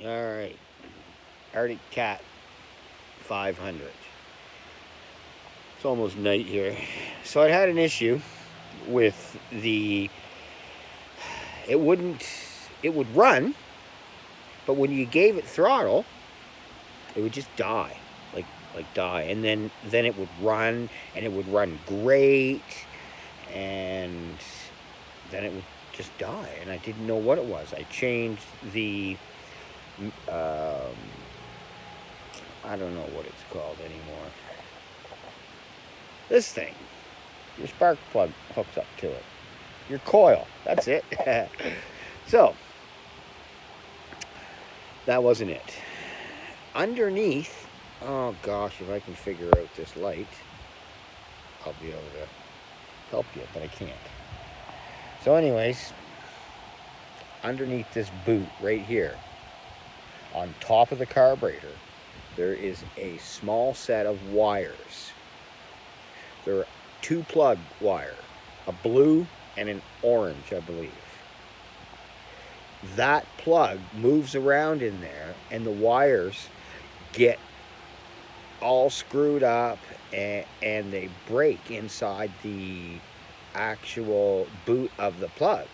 All right, Arctic Cat 500. It's almost night here. So I had an issue with it would run, but when you gave it throttle, it would just die, like die, and then it would run, and it would run great, and then it would just die, and I didn't know what it was. I changed the I don't know what it's called anymore. This thing, your spark plug hooks up to it. Your coil, that's it. So, that wasn't it. Underneath, oh gosh, if I can figure out this light, I'll be able to help you, but I can't. So anyways, underneath this boot right here, on top of the carburetor, there is a small set of wires. There are two plug wire, a blue and an orange, I believe. That plug moves around in there, and the wires get all screwed up, and they break inside the actual boot of the plug.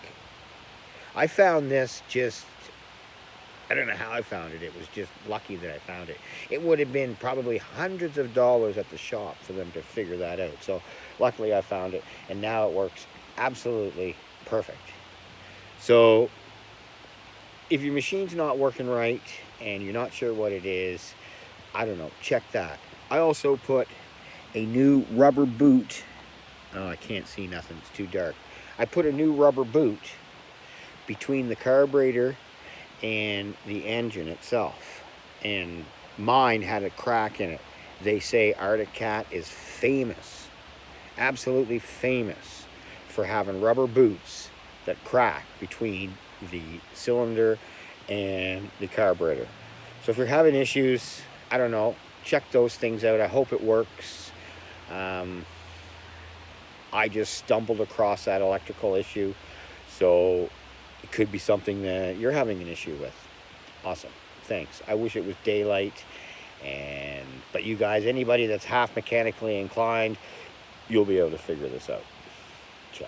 I found this I don't know how I found it. It was just lucky that I found it. It would have been probably hundreds of dollars at the shop for them to figure that out. So luckily I found it, and now it works absolutely perfect. So if your machine's not working right and you're not sure what it is, I don't know, check that. I also put a new rubber boot. Oh, I can't see nothing, it's too dark. I put a new rubber boot between the carburetor and the engine itself, and mine had a crack in it. They say Arctic Cat is famous, absolutely famous, for having rubber boots that crack between the cylinder and the carburetor. So if you're having issues, I don't know, check those things out. I hope it works. I just stumbled across that electrical issue, so it could be something that you're having an issue with. Awesome. Thanks. I wish it was daylight, but you guys, anybody that's half mechanically inclined, you'll be able to figure this out. Ciao.